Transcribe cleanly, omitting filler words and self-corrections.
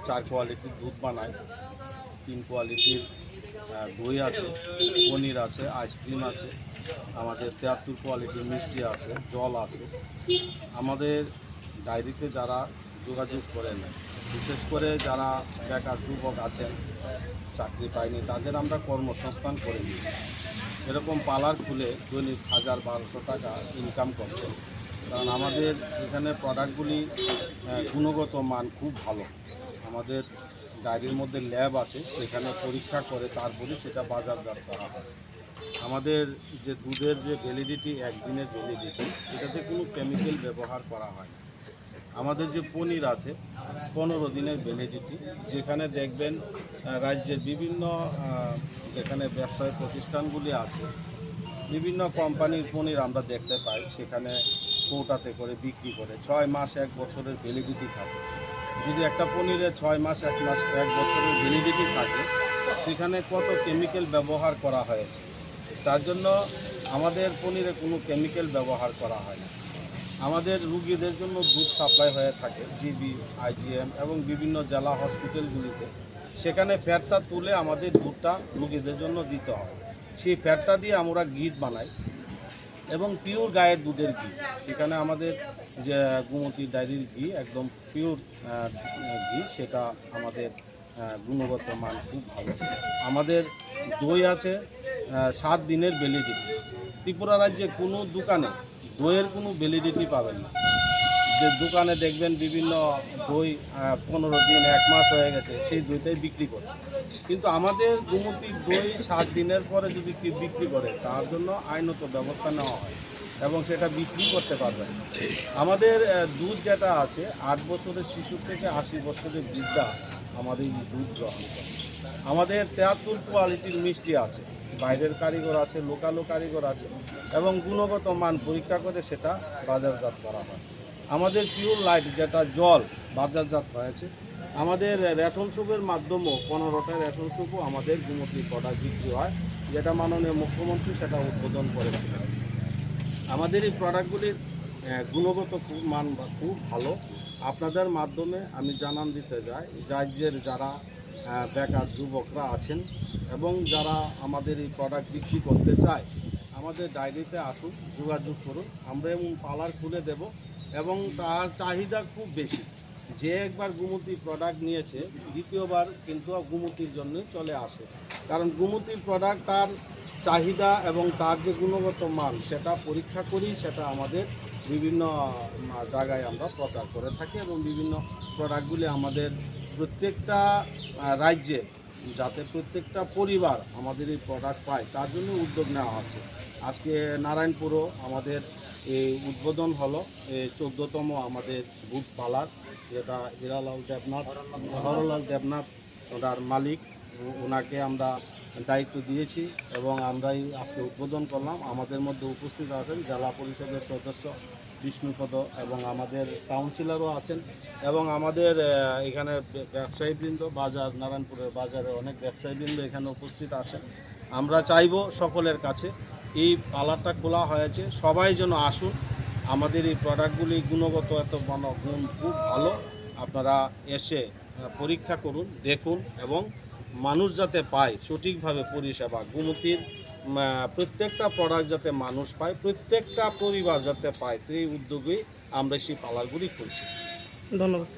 4 কোয়ালিটির দুধ বানাই, 3 কোয়ালিটির দই আছে, পনির আছে, আইসক্রিম আছে, আমাদের 73 কোয়ালিটির মিষ্টি আছে, জল আছে। আমাদের ডায়েরিতে যারা যোগাযোগ করেন, বিশেষ করে যারা বেকার যুবক আছেন, চাকরি পায়নি, তাদের আমরা কর্মসংস্থান করে দিই। এরকম পার্লার খুলে দৈনিক 1000-1200 টাকা ইনকাম করছেন। কারণ আমাদের এখানে প্রোডাক্টগুলি গুণগত মান খুব ভালো। আমাদের ডায়েরির মধ্যে ল্যাব আছে, সেখানে পরীক্ষা করে তারপরে সেটা বাজারজাত করা হয়। আমাদের যে দুধের যে ভ্যালিডিটি, একদিনের ভ্যালিডিটি, এটাতে কোনো কেমিক্যাল ব্যবহার করা হয় না। আমাদের যে পনির আছে 15 দিনের ভ্যালিডিটি, যেখানে দেখবেন রাজ্যের বিভিন্ন যেখানে ব্যবসায়ী প্রতিষ্ঠানগুলি আছে, বিভিন্ন কোম্পানির পনির আমরা দেখতে পাই, সেখানে কৌটাতে করে বিক্রি করে 6 মাস 1 বছরের ভ্যালিডিটি থাকে। যদি একটা পনিরে 6 মাস 1 মাস 1 বছরের ভ্যালিডিটি থাকে, সেখানে কত কেমিক্যাল ব্যবহার করা হয়েছে। তার জন্য আমাদের পনিরে কোনো কেমিক্যাল ব্যবহার করা হয় না। আমাদের রুগীদের জন্য দুধ সাপ্লাই হয়ে থাকে জিবি, আইজিএম এবং বিভিন্ন জেলা হসপিটালগুলিতে। সেখানে ফ্যাটটা তুলে আমাদের দুধটা রুগীদের জন্য দিতে হয়। সেই ফ্যাটটা দিয়ে আমরা ঘি বানাই এবং পিওর গায়ের দুধের ঘি। সেখানে আমাদের যে গোমতী ডায়েরির ঘি একদম পিওর ঘি, সেটা আমাদের গুণগত মান খুব ভালো। আমাদের দই আছে 7 দিনের ভ্যালিডিটি। ত্রিপুরা রাজ্যে কোনো দোকানে দইয়ের কোনো ভ্যালিডিটি পাবেন না। যে দোকানে দেখবেন বিভিন্ন দই 15 দিন 1 মাস হয়ে গেছে, সেই দইটাই বিক্রি করছে। কিন্তু আমাদের গোমতীর দই 7 দিনের পরে যদি কেউ বিক্রি করে, তার জন্য আইনত ব্যবস্থা নেওয়া হয় এবং সেটা বিক্রি করতে পারবে না। আমাদের দুধ যেটা আছে 8 বছরের শিশু থেকে 80 বছরের বৃদ্ধা আমাদের এই দুধ গ্রহণ করে। আমাদের 73 কোয়ালিটির মিষ্টি আছে, বাইরের কারিগর আছে, লোকালও কারিগর আছে এবং গুণগত মান পরীক্ষা করে সেটা বাজারজাত করা হয়। আমাদের পিওর লাইট যেটা জল বাজারজাত হয়েছে। আমাদের রেশন শপের মাধ্যমেও 15টা রেশন শপও আমাদের গোমতী প্রোডাক্ট বিক্রি হয়, যেটা মাননীয় মুখ্যমন্ত্রী সেটা উদ্বোধন করেছিলেন। আমাদের এই প্রোডাক্টগুলির গুণগত মান খুব ভালো। আপনাদের মাধ্যমে আমি জানান দিতে যাই, রাজ্যের যারা বেকার যুবকরা আছেন এবং যারা আমাদের এই প্রোডাক্ট বিক্রি করতে চায়, আমাদের ডায়েরিতে আসুন, যোগাযোগ করুন। আমরা এমন পার্লার খুলে দেব এবং তার চাহিদা খুব বেশি। যে একবার গোমতী প্রোডাক্ট নিয়েছে, দ্বিতীয়বার কিন্তু গোমতীর জন্যই চলে আসে। কারণ গোমতীর প্রোডাক্ট তার চাহিদা এবং তার যে গুণগত মান, সেটা পরীক্ষা করি, সেটা আমাদের বিভিন্ন জায়গায় আমরা প্রচার করে থাকি এবং বিভিন্ন প্রোডাক্টগুলি আমাদের প্রত্যেকটা রাজ্যে, যাতে প্রত্যেকটা পরিবার আমাদের এই প্রোডাক্ট পায়, তার জন্য উদ্যোগ নেওয়া হচ্ছে। আজকে নারায়ণপুরও আমাদের এই উদ্বোধন হলো 14তম আমাদের বুথ পার্লার, যেটা হরলাল দেবনাথ ওনার মালিক, ওনাকে আমরা দায়িত্ব দিয়েছি এবং আমরাই আজকে উদ্বোধন করলাম। আমাদের মধ্যে উপস্থিত আছেন জেলা পরিষদের সদস্য বিষ্ণুপদ এবং আমাদের কাউন্সিলরও আছেন এবং আমাদের এখানে ব্যবসায়ীবৃন্দ, বাজার নারায়ণপুরের বাজারে অনেক ব্যবসায়ীবৃন্দ এখানে উপস্থিত আছেন। আমরা চাইব সকলের কাছে, এই পার্লারটা খোলা হয়েছে, সবাই যেন আসুন। আমাদের এই প্রোডাক্টগুলি গুণগত এত গুণ খুব ভালো। আপনারা এসে পরীক্ষা করুন, দেখুন এবং মানুষ যাতে পায় সঠিকভাবে পরিষেবা, গোমতীর প্রত্যেকটা প্রোডাক্ট যাতে মানুষ পায়, প্রত্যেকটা পরিবার যাতে পায়, সেই উদ্যোগেই আমরা সেই পার্লারগুলি খুলছি। ধন্যবাদ।